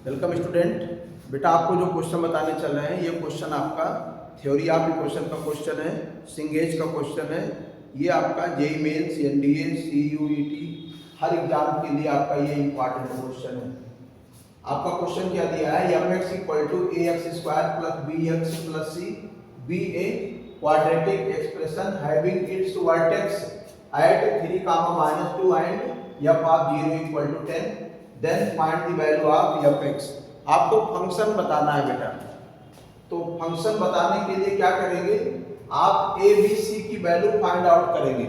Welcome student. बेटा आपको जो क्वेश्चन बताने चल रहे हैं ये क्वेश्चन आपका थ्योरी ऑफ इक्वेशन का क्वेश्चन है, सिंगेज का क्वेश्चन है। ये आपका जेईई मेंस, एनडीए, सीयूईटी हर एग्जाम के लिए आपका ये इंपॉर्टेंट क्वेश्चन है। आपका क्वेश्चन क्या दिया है, mx = ax² + bx + c be a quadratic expression having its vertex at 3, -2 and f of 0 = 10, then find the value of fx। आपको फंक्शन बताना है बेटा, तो फंक्शन बताने के लिए क्या करेंगे, आप ए बी सी की वैल्यू फाइंड आउट करेंगे।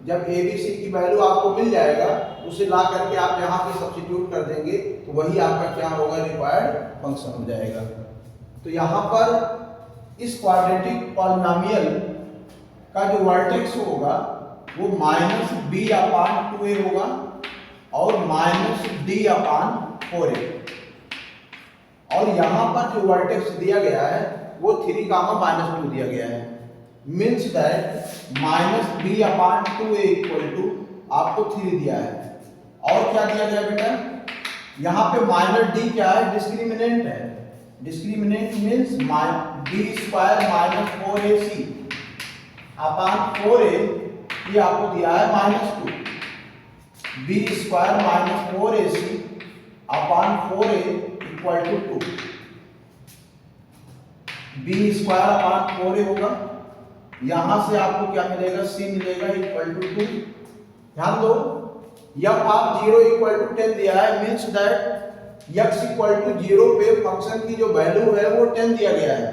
जब ए बी सी की वैल्यू आपको मिल जाएगा उसे ला करके आप यहाँ पे सब्स्टिट्यूट कर देंगे तो वही आपका क्या होगा, रिक्वायर्ड फंक्शन हो जाएगा। तो यहाँ पर इस क्वाड्रेटिक पॉलिनोमियल का जो वर्टेक्स होगा वो -b/2a होगा और -d/4a, और यहाँ पर जो वर्टेक्स दिया गया है वो 3, -2 दिया गया है। मीन्स दैट -b/2a = आपको 3 दिया है। और क्या दिया गया बेटा, यहाँ पे -d क्या है, डिस्क्रिमिनेंट है। डिस्क्रिमिनेंट मीन्स b² - 4ac/4a, ये आपको दिया है -2। b² - 4ac/4a = 2। b²/4a होगा, यहां से आपको क्या मिलेगा, c मिलेगा = 2। ध्यान दो, f of 0 = 10 दिया है, मीन्स दैट x = 0 पे फंक्शन की जो वैल्यू है वो 10 दिया गया है।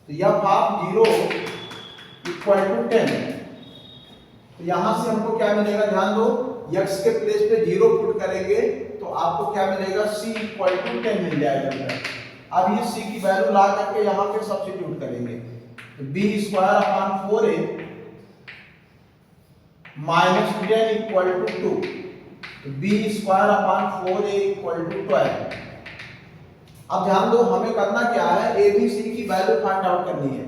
तो f of 0 = 10, तो यहां से हमको क्या मिलेगा, ध्यान दो, x के प्लेस पे 0 पुट करेंगे तो आपको क्या मिलेगा, c = 10 मिल जाएगा। अब ये c की वैल्यू ला करके यहाँ पे सब्स्टिट्यूट करेंगे, तो b²/4a -10 = 2, तो b²/4a = 12। अब ध्यान दो, हमें करना क्या है, a b c की वैल्यू फाइंड आउट करनी है।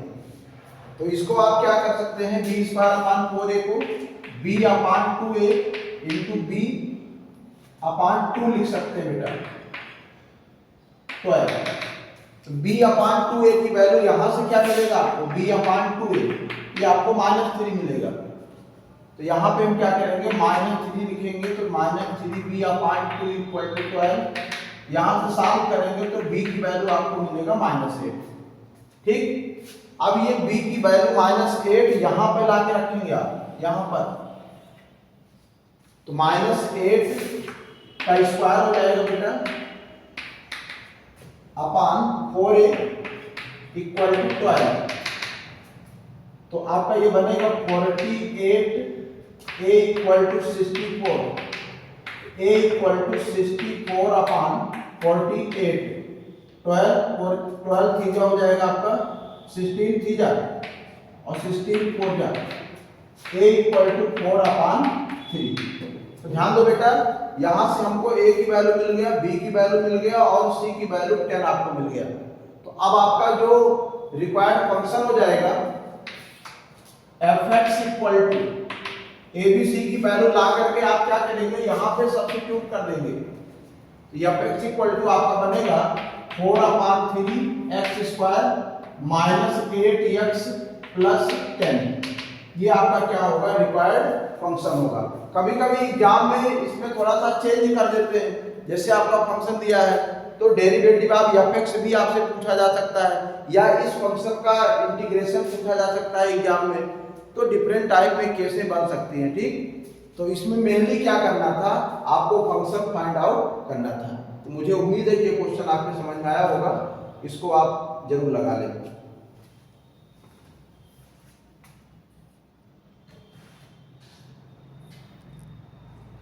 तो इसको आप क्या कर सकते हैं, b²/4a को b/2a × b/2 लिख सकते हैं बेटा, 12। तो b/2a की वैल्यू यहां से क्या मिलेगा आपको, b/2a, ये आपको -3 मिलेगा। तो यहाँ पे हम क्या करेंगे, -3 लिखेंगे, तो -3b/2 = 12। यहाँ से सॉल्व करेंगे तो b की वैल्यू आपको मिलेगा -8। ठीक, अब ये b की वैल्यू -8 यहाँ पे लाके रखेंगे आप, यहाँ पर, तो -8 का स्क्वायर हो जाएगा बेटा /4a = 12। तो आपका ये बनेगा 48, a = 64, a = 64/48, 12 थीजा हो जाएगा आपका 16 थीजा और 16 4 a = 4/3। तो ध्यान दो बेटा, यहां से हमको a की वैल्यू मिल गया, b की वैल्यू मिल गया और c की वैल्यू 10 आपको मिल गया। तो अब आपका जो रिक्वायर्ड फंक्शन हो जाएगा fx = abc की वैल्यू ला करके आप क्या करेंगे, यहां पे सब्स्टिट्यूट कर देंगे। तो fx = आपका बनेगा 4/3 x² - 8x + 10। ये आपका क्या होगा, रिक्वायर्ड फंक्शन होगा। कभी कभी एग्जाम में इसमें थोड़ा सा चेंज कर देते हैं, जैसे आपका फंक्शन दिया है तो डेरिवेटिव ऑफ fx भी आपसे पूछा जा सकता है, या इस फंक्शन का इंटीग्रेशन पूछा जा सकता है एग्जाम में। तो डिफरेंट टाइप में केसें बन सकती हैं। ठीक, तो इसमें मेनली क्या करना था, आपको फंक्शन फाइंड आउट करना था। तो मुझे उम्मीद है कि ये क्वेश्चन आपको समझ में आया होगा, इसको आप जरूर लगा लें।